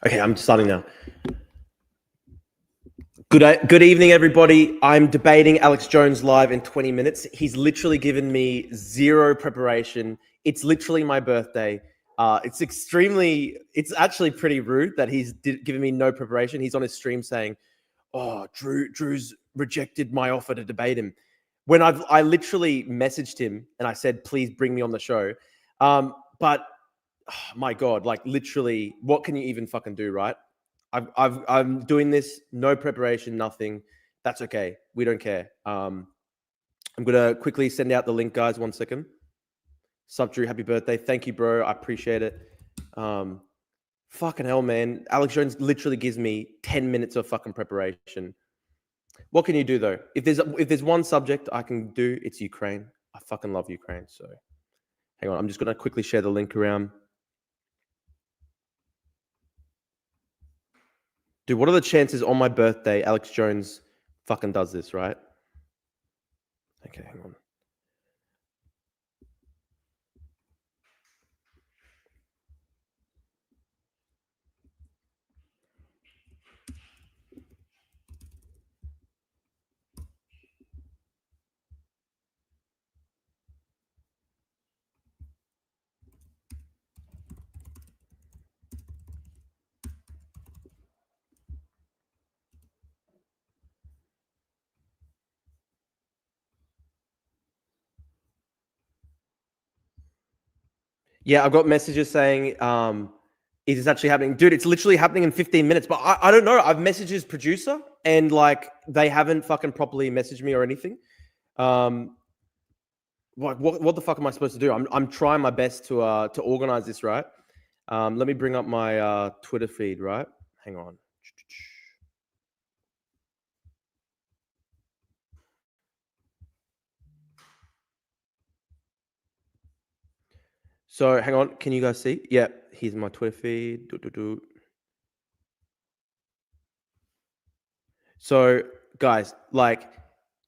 Okay, I'm starting now. Good evening, everybody. I'm debating Alex Jones live in 20 minutes. He's literally given me zero preparation. It's literally my birthday. It's actually pretty rude that he's given me no preparation. He's on his stream saying, "Oh, Drew's rejected my offer to debate him." When I literally messaged him and I said, "Please bring me on the show." But oh, my God, like literally, what can you even fucking do, right? I'm doing this, no preparation, nothing. That's okay. We don't care. I'm gonna quickly send out the link, guys. 1 second. Sup, Drew? Happy birthday. Thank you, bro. I appreciate it. Fucking hell, man. Alex Jones literally gives me 10 minutes of fucking preparation. What can you do though? If there's one subject I can do, it's Ukraine. I fucking love Ukraine. So hang on. I'm just gonna quickly share the link around. Dude, what are the chances on my birthday Alex Jones fucking does this, right? Okay, hang on. Yeah, I've got messages saying, is this actually happening? Dude, it's literally happening in 15 minutes, but I don't know. I've messaged his producer and like they haven't fucking properly messaged me or anything. What the fuck am I supposed to do? I'm trying my best to organize this, right? Let me bring up my Twitter feed, right? Hang on. So hang on, can you guys see? Yeah, here's my Twitter feed. So guys, like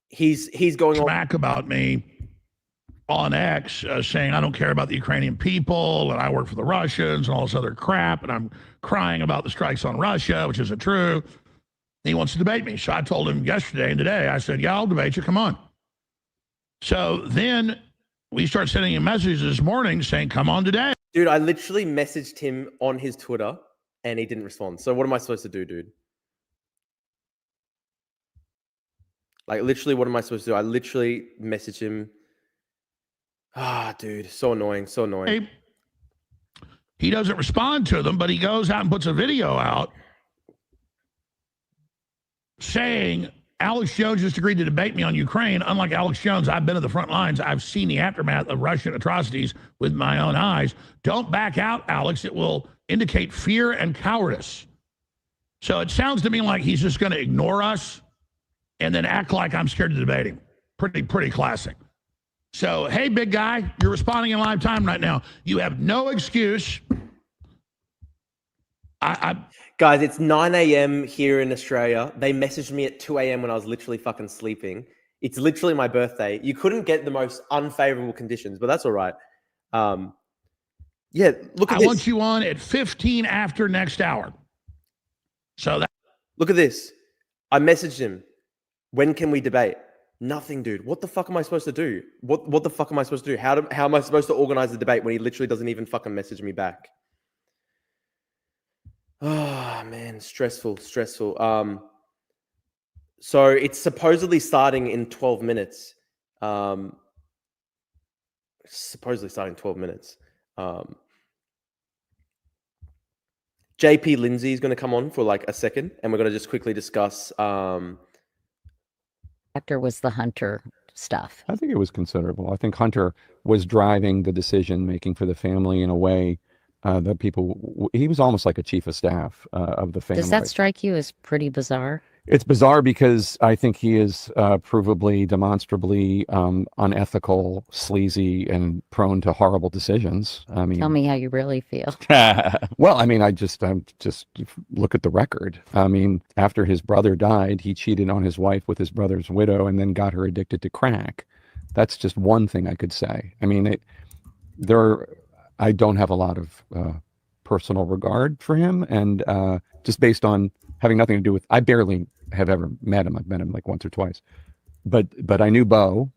he's going smack about me on X, saying I don't care about the Ukrainian people and I work for the Russians and all this other crap, and I'm crying about the strikes on Russia, which isn't true. He wants to debate me. So I told him yesterday and today, I said, yeah, I'll debate you. Come on. So then we start sending him messages this morning saying, come on today. Dude, I literally messaged him on his Twitter and he didn't respond. So what am I supposed to do, dude? Like literally, what am I supposed to do? I literally messaged him. Ah, dude, so annoying, so annoying. He doesn't respond to them, but he goes out and puts a video out saying Alex Jones just agreed to debate me on Ukraine. Unlike Alex Jones, I've been at the front lines. I've seen the aftermath of Russian atrocities with my own eyes. Don't back out, Alex. It will indicate fear and cowardice. So it sounds to me like he's just going to ignore us and then act like I'm scared to debate him. Pretty classic. So, hey, big guy, you're responding in live time right now. You have no excuse. Guys, it's 9 a.m. here in Australia. They messaged me at 2 a.m. when I was literally fucking sleeping. It's literally my birthday. You couldn't get the most unfavorable conditions, but that's all right. Yeah, look at this. I want you on at 15 after next hour. So that. Look at this. I messaged him. When can we debate? Nothing, dude. What the fuck am I supposed to do? What the fuck am I supposed to do? How am I supposed to organize the debate when he literally doesn't even fucking message me back? Oh, man. Stressful. So it's supposedly starting in 12 minutes. JP Lindsay is going to come on for like a second, and we're going to just quickly discuss. After was the Hunter stuff. I think it was considerable. I think Hunter was driving the decision making for the family in a way that people. He was almost like a chief of staff of the family. Does that strike you as pretty bizarre? It's bizarre because I think he is provably, demonstrably unethical, sleazy, and prone to horrible decisions. I mean, tell me how you really feel. Well, I mean, I just look at the record. I mean, after his brother died, he cheated on his wife with his brother's widow, and then got her addicted to crack. That's just one thing I could say. I mean, I don't have a lot of personal regard for him, and just based on having nothing to do with. I barely have ever met him. I've met him like once or twice, but I knew Bo.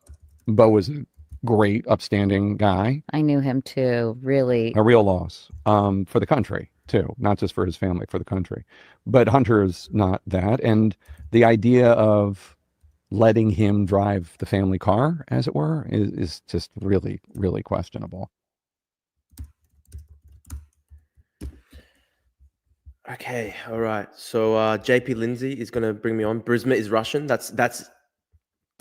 Bo was a great, upstanding guy. I knew him too. Really, A real loss for the country too, not just for his family, for the country. But Hunter is not that, and the idea of letting him drive the family car, as it were, is just really, really questionable. Okay, all right. So JP Lindsay is going to bring me on. Burisma is Russian. That's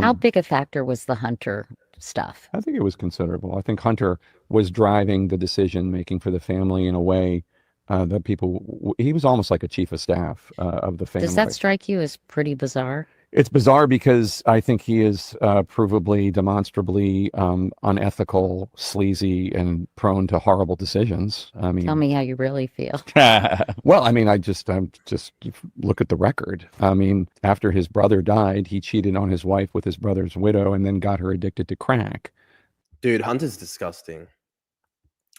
how big a factor was the Hunter stuff? I think it was considerable. I think Hunter was driving the decision making for the family in a way that people. He was almost like a chief of staff of the family. Does that strike you as pretty bizarre? It's bizarre because I think he is provably, demonstrably unethical, sleazy, and prone to horrible decisions. I mean, Tell me how you really feel. well, I mean, I'm just look at the record. I mean, after his brother died, he cheated on his wife with his brother's widow, and then got her addicted to crack. dude. Hunter's disgusting.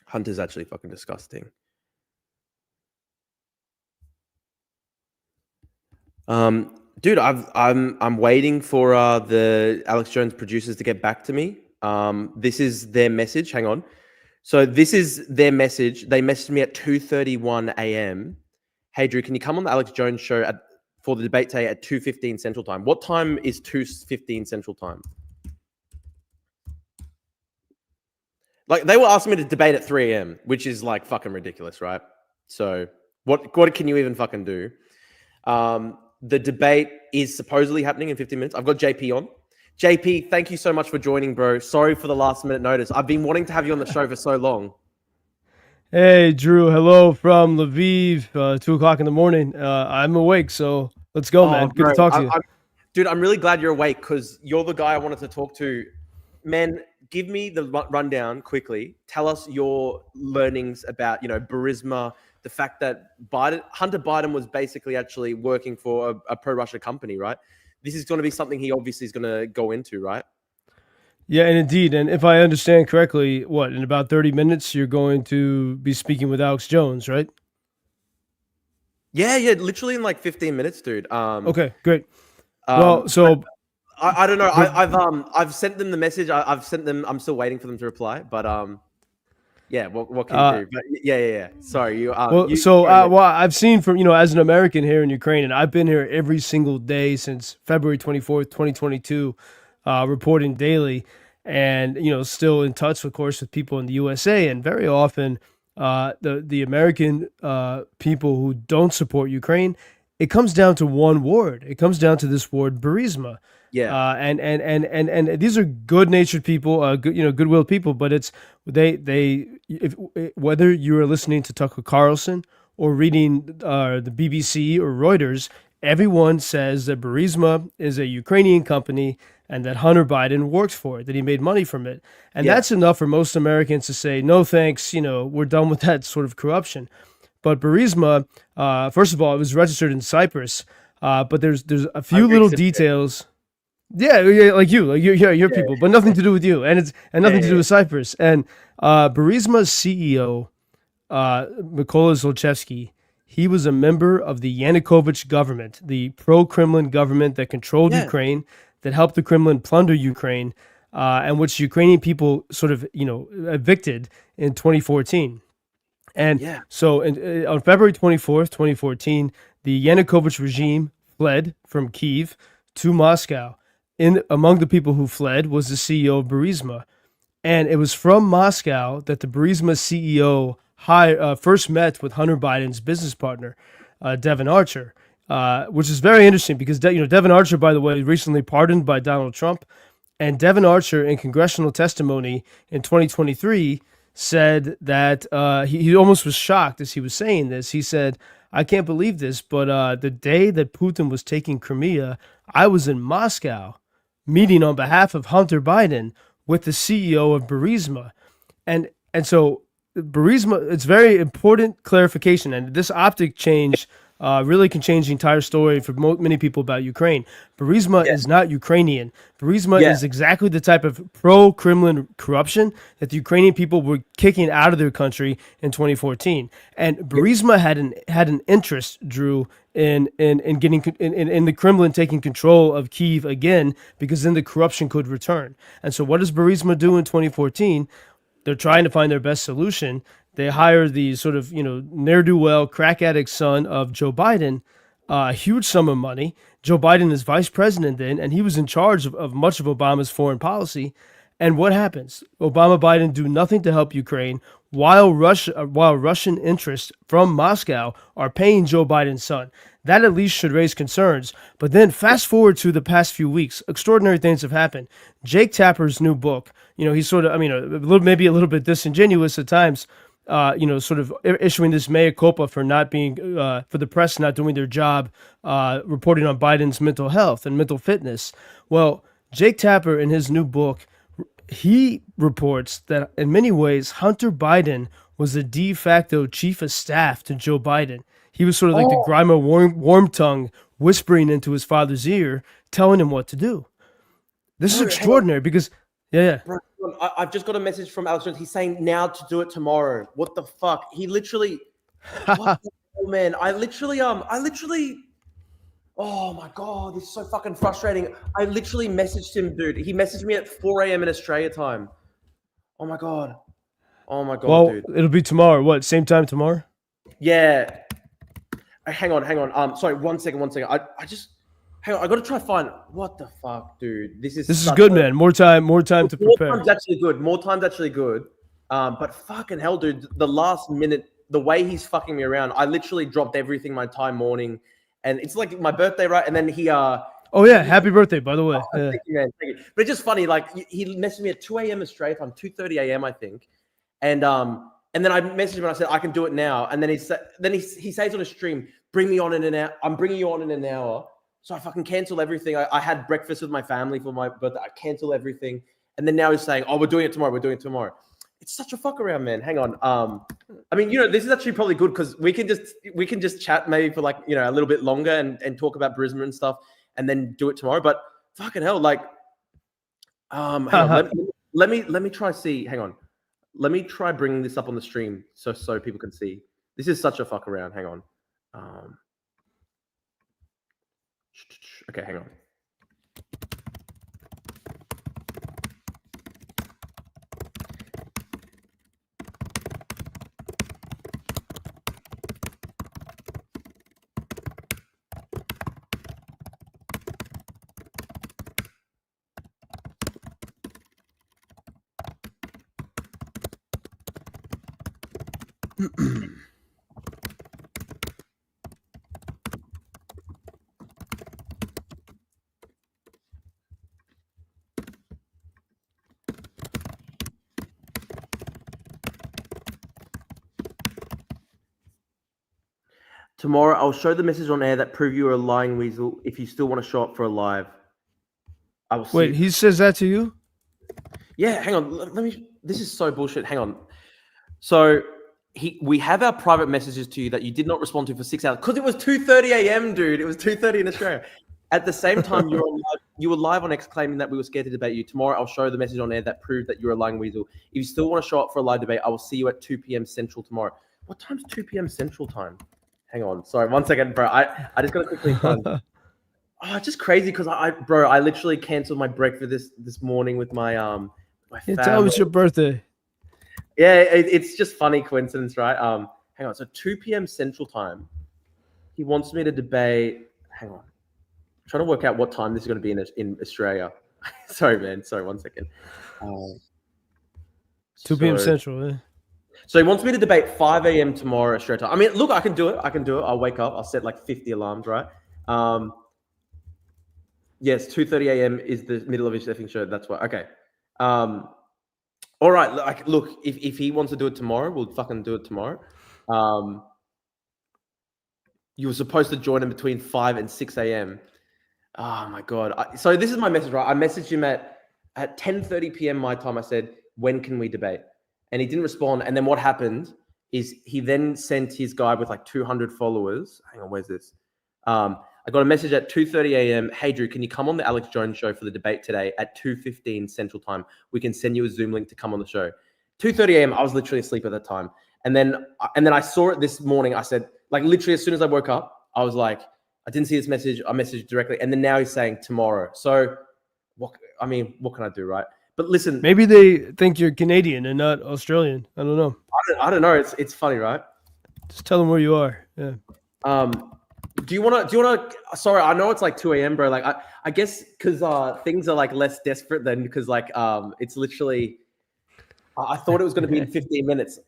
Hunter's actually fucking disgusting. Dude, I'm waiting for the Alex Jones producers to get back to me. This is their message. Hang on. So this is their message. They messaged me at 2:31 a.m. Hey Drew, can you come on the Alex Jones show for the debate today at 2:15 Central Time? What time is 2:15 Central Time? Like they were asking me to debate at 3 a.m., which is like fucking ridiculous, right? So what can you even fucking do? The debate is supposedly happening in 15 minutes. I've got JP on. JP, thank you so much for joining, bro. Sorry for the last minute notice. I've been wanting to have you on the show for so long. Hey, Drew. Hello from Lviv, 2 o'clock in the morning. I'm awake, so let's go, man. Good to talk to you. Dude, I'm really glad you're awake because you're the guy I wanted to talk to. Man, give me the rundown quickly. Tell us your learnings about, Burisma, the fact that Hunter Biden was basically actually working for a pro-Russia company, right? This is going to be something he obviously is going to go into, right? Yeah, and indeed. And if I understand correctly, in about 30 minutes, you're going to be speaking with Alex Jones, right? Yeah, literally in like 15 minutes, dude. Okay, great. Well, so I don't know. I've sent them the message. I've sent them. I'm still waiting for them to reply. But yeah. What can you do? But yeah. Sorry, you. Well, I've seen from as an American here in Ukraine, and I've been here every single day since February 24th, 2022, reporting daily, and still in touch, of course, with people in the USA, and very often the American people who don't support Ukraine. It comes down to one word. It comes down to this word, Burisma. Yeah. And these are good-natured people, goodwill people. But it's whether you are listening to Tucker Carlson or reading the BBC or Reuters, everyone says that Burisma is a Ukrainian company and that Hunter Biden works for it, that he made money from it, and that's enough for most Americans to say no thanks. We're done with that sort of corruption. But Burisma, first of all, it was registered in Cyprus, but there's a few little details. Yeah, like your people, but nothing to do with you, and nothing to do with Cyprus. And Burisma's CEO, Mykola Zlochevsky, he was a member of the Yanukovych government, the pro-Kremlin government that controlled Ukraine, that helped the Kremlin plunder Ukraine, and which Ukrainian people sort of evicted in 2014. And so on February 24th, 2014, the Yanukovych regime fled from Kyiv to Moscow. Among the people who fled was the CEO of Burisma. And it was from Moscow that the Burisma CEO first met with Hunter Biden's business partner, Devon Archer, which is very interesting because Devon Archer, by the way, recently pardoned by Donald Trump. And Devon Archer, in congressional testimony in 2023, said that he almost was shocked as he was saying this. He said, I can't believe this, but the day that Putin was taking Crimea, I was in Moscow meeting on behalf of Hunter Biden with the CEO of Burisma. And so Burisma, it's very important clarification. And this optic change really can change the entire story for many people about Ukraine. Burisma is not Ukrainian. Burisma is exactly the type of pro-Kremlin corruption that the Ukrainian people were kicking out of their country in 2014. And Burisma had an interest, Drew, in getting in the Kremlin taking control of Kyiv again, because then the corruption could return. And so what does Burisma do in 2014? They're trying to find their best solution. They hire the sort of, ne'er-do-well crack addict son of Joe Biden, a huge sum of money. Joe Biden is vice president then, and he was in charge of much of Obama's foreign policy. And what happens? Obama, Biden do nothing to help Ukraine, while Russian interests from Moscow are paying Joe Biden's son. That at least should raise concerns. But then fast forward to the past few weeks, extraordinary things have happened. Jake Tapper's new book, he's sort of, maybe a little bit disingenuous at times, sort of issuing this mea culpa for not being, for the press not doing their job, reporting on Biden's mental health and mental fitness. Well, Jake Tapper in his new book, he reports that in many ways, Hunter Biden was the de facto chief of staff to Joe Biden. He was sort of like the grimy warm tongue whispering into his father's ear, telling him what to do. This is extraordinary because, Bro, I've just got a message from Alex Jones. He's saying now to do it tomorrow. What the fuck? He literally, what the hell, man? I literally, oh my God, this is so fucking frustrating. I literally messaged him, dude. He messaged me at 4 a.m. in Australia time. Oh my God. Oh my God, well, dude. It'll be tomorrow. What, same time tomorrow? Yeah. Hang on. Sorry, one second. I just, hang on. I got to try to find, what the fuck, dude? This is good, man. More time to prepare. More time's actually good. But fucking hell, dude, the last minute, the way he's fucking me around, I literally dropped everything my time morning. And it's like my birthday, right? And then he oh yeah, happy birthday, by the way. Thank you, man. Thank you. But it's just funny, like he messaged me at 2 a.m. Australia time, 2:30 a.m. I think. And then I messaged him and I said, I can do it now. And then he says on his stream, bring me on in an hour. I'm bringing you on in an hour. So I fucking cancel everything. I had breakfast with my family for my birthday. I cancel everything. And then now he's saying, oh, we're doing it tomorrow. It's such a fuck around, man. Hang on. I mean, this is actually probably good because we can just chat maybe for like, a little bit longer and talk about Burisma and stuff and then do it tomorrow. But fucking hell, like, hang on, let me try see. Hang on. Let me try bringing this up on the stream so people can see. This is such a fuck around. Hang on. Okay, hang on. Tomorrow, I'll show the message on air that prove you are a lying weasel. If you still want to show up for a live, I will see. Wait, he says that to you? Yeah, hang on. Let me. This is so bullshit. Hang on. So we have our private messages to you that you did not respond to for 6 hours because it was 2:30 a.m., dude. It was 2:30 in Australia. At the same time, you were live on X claiming that we were scared to debate you. Tomorrow, I'll show the message on air that proved that you're a lying weasel. If you still want to show up for a live debate, I will see you at 2 p.m. Central tomorrow. What time's 2 p.m. Central time? Hang on. Sorry, 1 second, bro. I just got to quickly find. Oh, it's just crazy because I literally canceled my breakfast this morning with my family. Tell me it's your birthday. Yeah, it's just funny coincidence, right? Hang on. So 2 p.m. Central time. He wants me to debate. Hang on. I'm trying to work out what time this is going to be in Australia. Sorry, man. Sorry, 1 second. 2 p.m. Central, yeah. So he wants me to debate 5 a.m. tomorrow Australia time. I mean, look, I can do it. I'll wake up. I'll set like 50 alarms, right? Yes, 2:30 a.m. is the middle of his effing show. That's why. Okay. All right. Like, look, if he wants to do it tomorrow, we'll fucking do it tomorrow. You were supposed to join him between 5 and 6 a.m. Oh my God. So this is my message, right? I messaged him at 10:30 p.m. my time. I said, when can we debate? And he didn't respond. And then what happened is he then sent his guy with like 200 followers. Hang on, where's this? I got a message at 2:30 a.m. Hey Drew, can you come on the Alex Jones show for the debate today at 2:15 Central Time? We can send you a Zoom link to come on the show. 2:30 a.m. I was literally asleep at that time, and then I saw it this morning. I said, like, literally as soon as I woke up, I was like, I didn't see this message. I messaged directly, and then now he's saying tomorrow. So, what can I do, right? But listen, Maybe they think you're Canadian and not Australian. I don't know. I don't know. It's funny, right? Just tell them where you are. Yeah. Do you want to? Sorry, I know it's like 2 a.m., bro. Like, I guess because things are like less desperate than because like it's literally. I thought it was going to be in 15 minutes.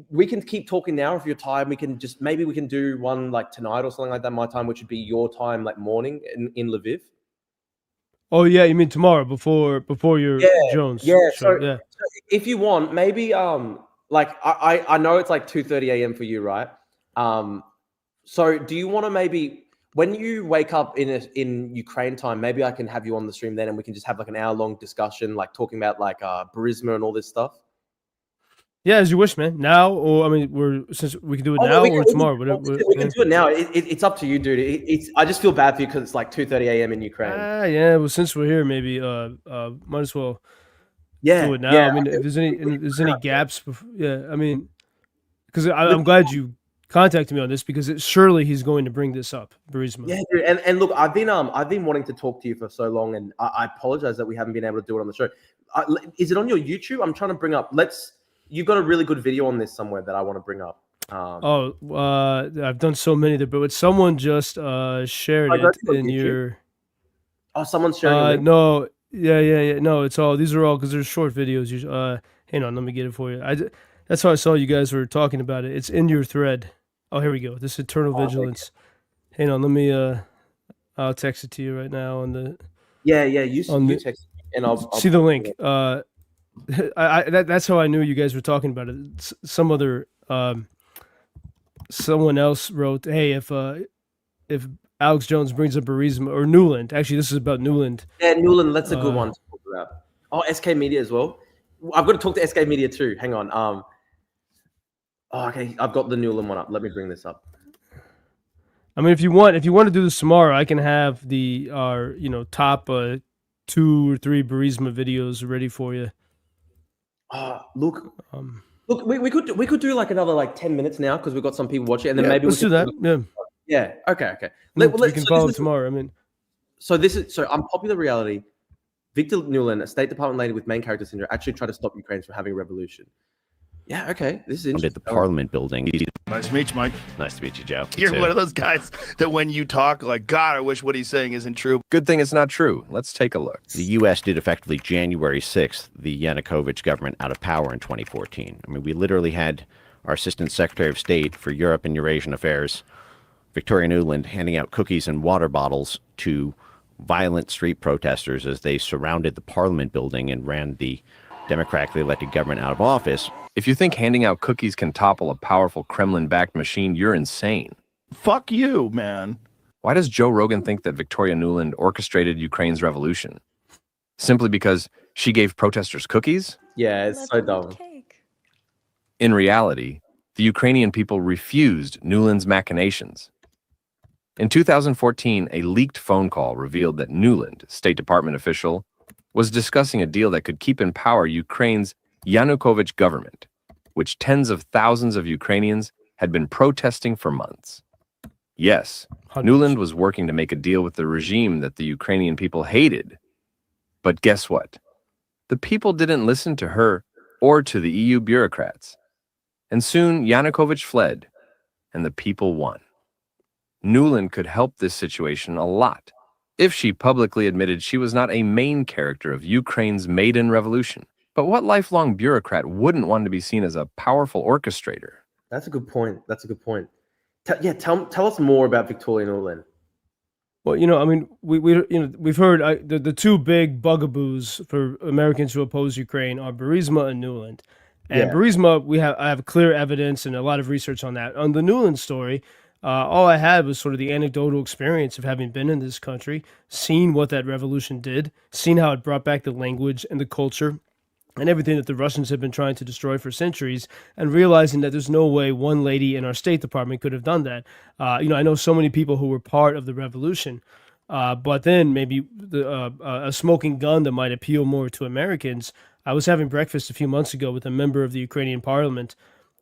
We can keep talking now if you're tired. We can maybe we can do one like tonight or something like that. My time, which would be your time, like morning in Lviv. Oh yeah, you mean tomorrow before your Jones? Yeah. Show. So if you want, maybe like I know it's like 2:30 a.m. for you, right? So do you want to maybe when you wake up in Ukraine time, maybe I can have you on the stream then, and we can just have like an hour-long discussion, like talking about like Burisma and all this stuff. Yeah, as you wish, man. Now, or I mean, since we can do it now or tomorrow. We can do it now. It's up to you, dude. I just feel bad for you because it's like 2:30 a.m. in Ukraine. Yeah. Well, since we're here, maybe might as well do it now. Yeah. I mean, if there's any gaps, I mean, because I'm glad you contacted me on this because surely he's going to bring this up, Burisma. Yeah, dude. And look, I've been wanting to talk to you for so long, and I apologize that we haven't been able to do it on the show. Is it on your YouTube? I'm trying to bring up. You've got a really good video on this somewhere that I want to bring up. I've done so many there, but someone just shared it in your. Oh, someone's sharing it. No, yeah. No, it's all. These are all because they're short videos. Hang on, let me get it for you. That's how I saw you guys were talking about it. It's in your thread. Oh, here we go. This Eternal Vigilance. Hang on, let me. I'll text it to you right now on the. Yeah. You text me and I'll see the link. That's how I knew you guys were talking about it. Some other someone else wrote, "Hey, if Alex Jones brings up Burisma or Nuland, actually, this is about Nuland." Yeah, Nuland. That's a good one to talk about. Oh, SK Media as well. I've got to talk to SK Media too. Hang on. Okay, I've got the Nuland one up. Let me bring this up. I mean, if you want to do this tomorrow, I can have our top 2 or 3 Burisma videos ready for you. Look, we could do like another like 10 minutes now because we've got some people watching, and then maybe let's do that. Yeah. Okay. We can follow tomorrow. I mean, so Unpopular Reality. Victor Nuland, a State Department lady with main character syndrome, actually tried to stop Ukrainians from having a revolution. Yeah, okay. This is interesting. At the Parliament building. Nice to meet you, Mike. Nice to meet you, Joe. You're one of those guys that when you talk, like, God, I wish what he's saying isn't true. Good thing it's not true. Let's take a look. The U.S. did effectively January 6th, the Yanukovych government out of power in 2014. I mean, we literally had our Assistant Secretary of State for Europe and Eurasian Affairs, Victoria Nuland, handing out cookies and water bottles to violent street protesters as they surrounded the Parliament building and ran the democratically elected government out of office. If you think handing out cookies can topple a powerful Kremlin-backed machine, you're insane. Fuck you, man. Why does Joe Rogan think that Victoria Nuland orchestrated Ukraine's revolution? Simply because she gave protesters cookies? Yeah, it's so dumb. In reality, the Ukrainian people refused Nuland's machinations. In 2014, a leaked phone call revealed that Nuland, State Department official, was discussing a deal that could keep in power Ukraine's Yanukovych government, which tens of thousands of Ukrainians had been protesting for months. Yes, Nuland was working to make a deal with the regime that the Ukrainian people hated. But guess what? The people didn't listen to her or to the EU bureaucrats. And soon Yanukovych fled, and the people won. Nuland could help this situation a lot if she publicly admitted she was not a main character of Ukraine's maiden revolution. But what lifelong bureaucrat wouldn't want to be seen as a powerful orchestrator? That's a good point. Tell us more about Victoria Nuland. Well, I mean, we've heard the 2 big bugaboos for Americans who oppose Ukraine are Burisma and Nuland. And Burisma, I have clear evidence and a lot of research on that. On the Nuland story, all I had was sort of the anecdotal experience of having been in this country, seen what that revolution did, seen how it brought back the language and the culture and everything that the Russians have been trying to destroy for centuries, and realizing that there's no way one lady in our State Department could have done that. I know so many people who were part of the revolution, but then maybe a smoking gun that might appeal more to Americans. I was having breakfast a few months ago with a member of the Ukrainian parliament,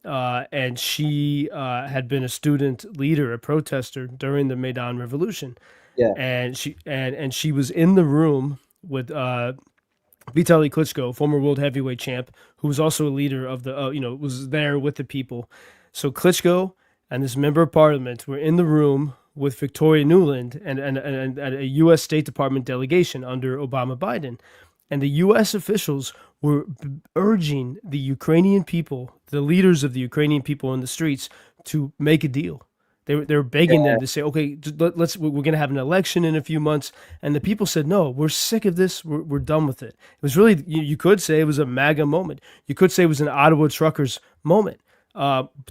and she had been a student leader, a protester during the Maidan Revolution. Yeah. And she was in the room with Vitaly Klitschko, former world heavyweight champ, who was also a leader of the, was there with the people. So Klitschko and this member of parliament were in the room with Victoria Nuland and a U.S. State Department delegation under Obama Biden. And the U.S. officials were urging the Ukrainian people, the leaders of the Ukrainian people in the streets, to make a deal. They were begging them to say, okay, we're going to have an election in a few months. And the people said, no, we're sick of this. We're done with it. It was really, you could say it was a MAGA moment. You could say it was an Ottawa truckers moment,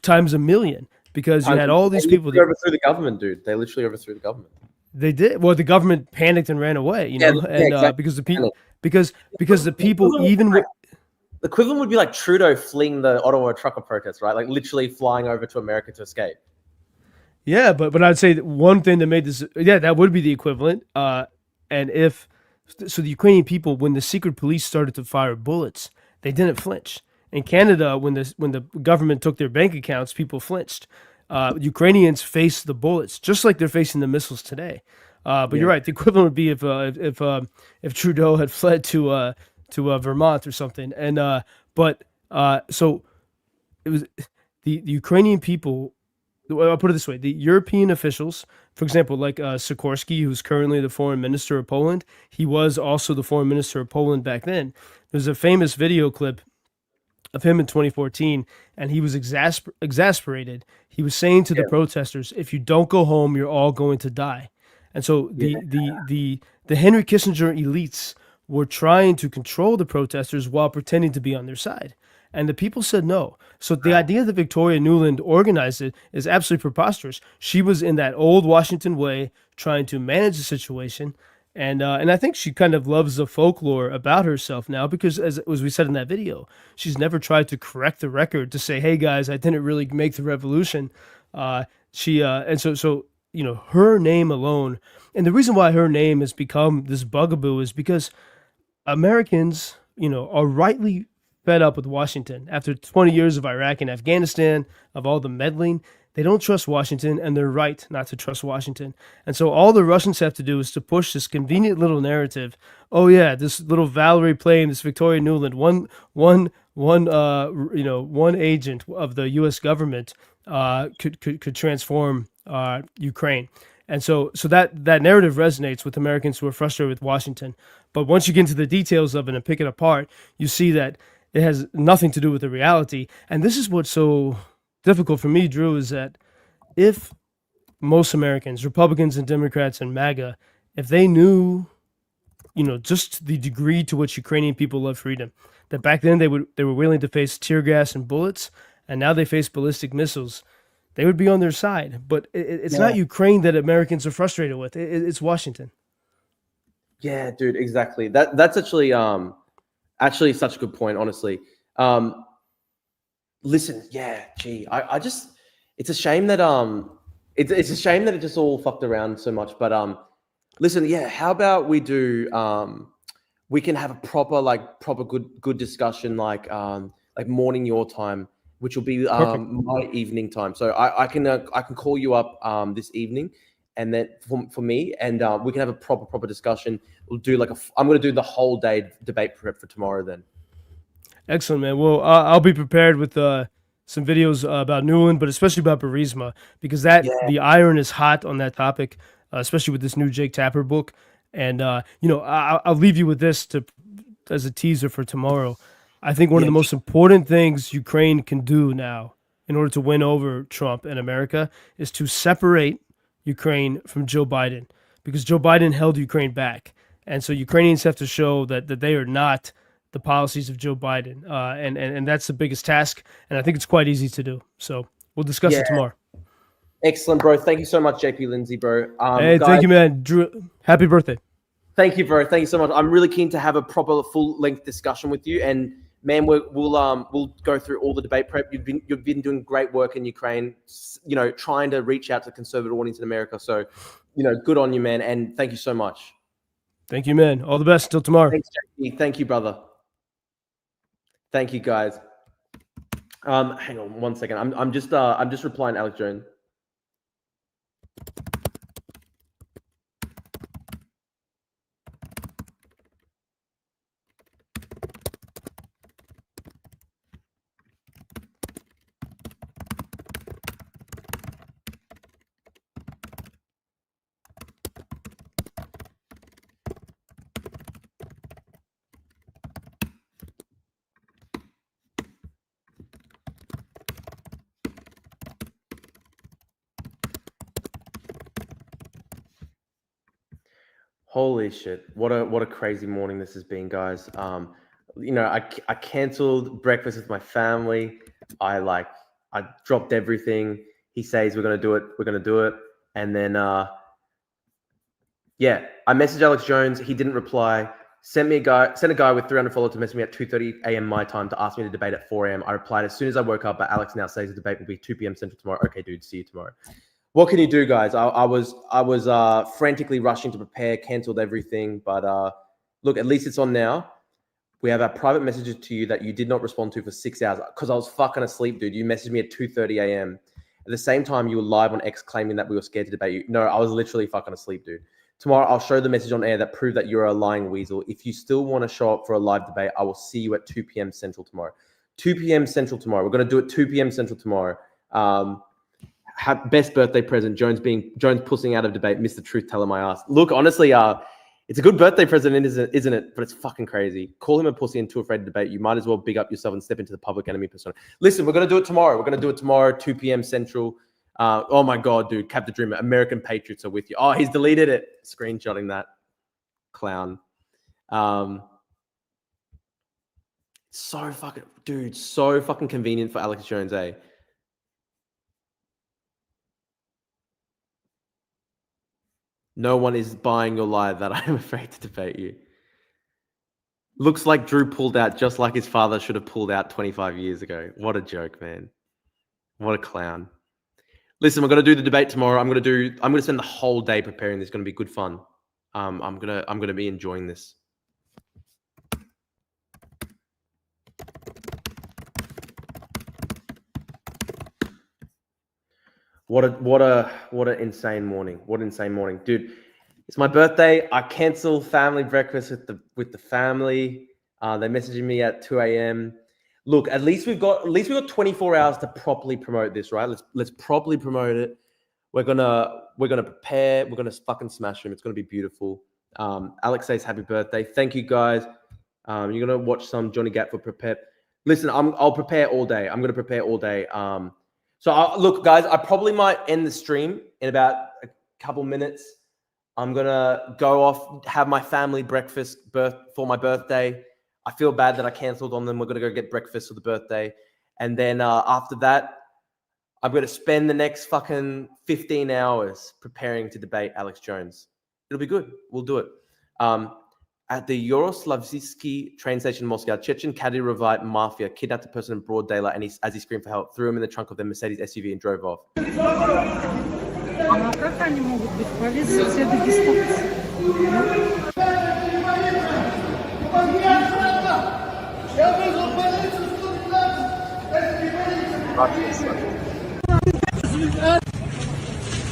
times a million, because you had all these people. They overthrew the government, dude. They literally overthrew the government. They did. Well, the government panicked and ran away, exactly. Because the people, because the people even. The equivalent would be like Trudeau fleeing the Ottawa trucker protest, right? Like literally flying over to America to escape. Yeah, but I'd say that one thing that made this, that would be the equivalent. And the Ukrainian people, when the secret police started to fire bullets, they didn't flinch. In Canada, when the government took their bank accounts, people flinched. Ukrainians faced the bullets, just like they're facing the missiles today. But you're right. The equivalent would be if Trudeau had fled to Vermont or something. And so it was the Ukrainian people. I'll put it this way: the European officials, for example, like Sikorsky, who's currently the foreign minister of Poland, he was also the foreign minister of Poland back then. There's a famous video clip of him in 2014, and he was exasperated. He was saying to the protesters, "If you don't go home, you're all going to die." And so the Henry Kissinger elites were trying to control the protesters while pretending to be on their side. And the people said no. So the idea that Victoria Nuland organized it is absolutely preposterous. She was in that old Washington way, trying to manage the situation. And I think she kind of loves the folklore about herself now because, as we said in that video, she's never tried to correct the record to say, hey, guys, I didn't really make the revolution. Her name alone. And the reason why her name has become this bugaboo is because Americans, are rightly fed up with Washington. After 20 years of Iraq and Afghanistan, of all the meddling, they don't trust Washington, and they're right not to trust Washington. And so all the Russians have to do is to push this convenient little narrative. Oh yeah, this little Valerie Plame, this Victoria Nuland, one agent of the U.S. government could transform Ukraine. And so that narrative resonates with Americans who are frustrated with Washington. But once you get into the details of it and pick it apart, you see that it has nothing to do with the reality. And this is what's so difficult for me, Drew, is that if most Americans, Republicans and Democrats and MAGA, if they knew, just the degree to which Ukrainian people love freedom, that back then they were willing to face tear gas and bullets, and now they face ballistic missiles, they would be on their side. But it's not Ukraine that Americans are frustrated with. It's Washington. Yeah, dude, exactly. That's actually such a good point, honestly. Listen, I just, it's a shame that it's a shame that it just all fucked around so much. But listen, how about we do we can have a proper good discussion like morning your time, which will be my evening time. So I can call you up this evening, and then for me, and we can have a proper discussion. We'll do I'm going to do the whole day debate prep for tomorrow then. Excellent, man. Well, I'll be prepared with some videos about Nuland, but especially about Burisma, because the iron is hot on that topic, especially with this new Jake Tapper book. And I'll leave you with this as a teaser for tomorrow. I think one of the most important things Ukraine can do now in order to win over Trump and America is to separate Ukraine from Joe Biden, because Joe Biden held Ukraine back. And so Ukrainians have to show that they are not the policies of Joe Biden. And that's the biggest task. And I think it's quite easy to do. So we'll discuss it tomorrow. Excellent, bro. Thank you so much, JP Lindsay, bro. Hey, guys, thank you, man. Drew, happy birthday. Thank you, bro. Thank you so much. I'm really keen to have a proper full-length discussion with you. And man, we'll go through all the debate prep. You've been doing great work in Ukraine, you know, trying to reach out to the conservative audience in America. So, you know, good on you, man, and thank you so much. Thank you, man. All the best. Till tomorrow. Thanks, JP. Thank you, brother. Thank you, guys. Hang on one second. I'm just replying to Alex Jones. Holy shit! What a crazy morning this has been, guys. You know, I canceled breakfast with my family. I dropped everything. He says we're gonna do it. We're gonna do it, and then yeah, I messaged Alex Jones. He didn't reply. Sent a guy with 300 followers to message me at 2:30 a.m. my time to ask me to debate at 4 a.m. I replied as soon as I woke up, but Alex now says the debate will be 2 p.m. Central tomorrow. Okay, dude, see you tomorrow. What can you do, guys? I was frantically rushing to prepare, canceled everything, but look, at least it's on now. We have our private messages to you that you did not respond to for 6 hours because I was fucking asleep, dude. You messaged me at 2:30 a.m. At the same time, you were live on X claiming that we were scared to debate you. No, I was literally fucking asleep, dude. Tomorrow, I'll show the message on air that prove that you're a lying weasel. If you still want to show up for a live debate, I will see you at 2 p.m. Central tomorrow. 2 p.m. Central tomorrow. We're going to do it 2 p.m. Central tomorrow. Best birthday present, Jones pussing out of debate, Mr. Truth Teller my ass. Look, honestly, it's a good birthday present, isn't it? But it's fucking crazy. Call him a pussy and too afraid to debate. You might as well big up yourself and step into the public enemy persona. Listen, we're going to do it tomorrow. We're going to do it tomorrow, 2 p.m. Central. Oh my God, dude, Cap the Dreamer, American Patriots are with you. Oh, he's deleted it. Screenshotting that clown. So fucking convenient for Alex Jones, eh? No one is buying your lie that I am afraid to debate you. Looks like Drew pulled out just like his father should have pulled out 25 years ago. What a joke, man. What a clown. Listen, we're going to do the debate tomorrow. I'm going to spend the whole day preparing this. It's going to be good fun. I'm going to be enjoying this. What an insane morning. What an insane morning. Dude, it's my birthday. I cancel family breakfast with the family. They're messaging me at 2 a.m. Look, at least we've got 24 hours to properly promote this, right? Let's properly promote it. We're gonna prepare. We're gonna fucking smash him. It's gonna be beautiful. Alex says happy birthday. Thank you, guys. You're gonna watch some Johnny Gatford prepare. Listen, I'll prepare all day. I'm gonna prepare all day. Look, guys, I probably might end the stream in about a couple minutes. I'm gonna go off, have my family breakfast for my birthday. I feel bad that I canceled on them. We're gonna go get breakfast for the birthday, and then after that, I'm gonna spend the next fucking 15 hours preparing to debate Alex Jones. It'll be good. We'll do it. At the Yaroslavsky train station in Moscow, Chechen Kadyrevite mafia kidnapped a person in broad daylight, and as he screamed for help, threw him in the trunk of their Mercedes SUV and drove off.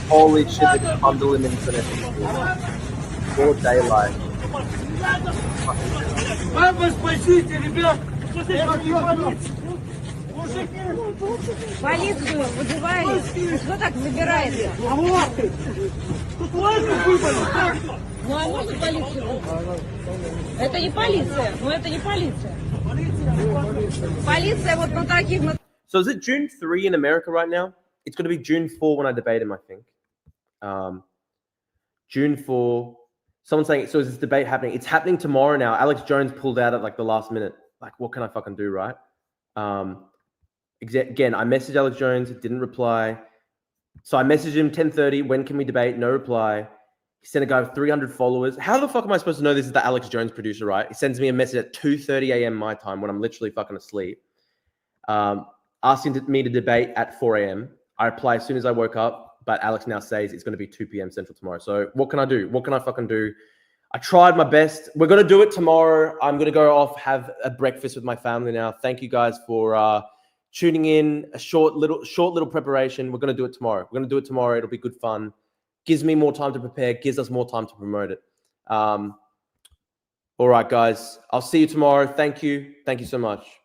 Holy shit, they bundle him into an SUV. Broad daylight. Мама, спасите, ребят! Полицию вызывали. Кто так забирается? Тут ладно выпали. Ну а можно полицию вызвать? Это не полиция. Ну это не полиция. Полиция вот на таких... So is it June 3 in America right now? It's going to be June 4 when I debate him, I think. June 4. Someone's saying, so is this debate happening? It's happening tomorrow now. Alex Jones pulled out at like the last minute. Like, what can I fucking do, right? Again, I messaged Alex Jones. He didn't reply. So I messaged him 10:30. When can we debate? No reply. He sent a guy with 300 followers. How the fuck am I supposed to know this is the Alex Jones producer, right? He sends me a message at 2:30 a.m. my time when I'm literally fucking asleep. Asking me to debate at 4 a.m. I reply as soon as I woke up, but Alex now says it's going to be 2 p.m. Central tomorrow. So what can I do? What can I fucking do? I tried my best. We're going to do it tomorrow. I'm going to go off, have a breakfast with my family now. Thank you guys for tuning in. A short little preparation. We're going to do it tomorrow. We're going to do it tomorrow. It'll be good fun. Gives me more time to prepare. Gives us more time to promote it. All right, guys. I'll see you tomorrow. Thank you. Thank you so much.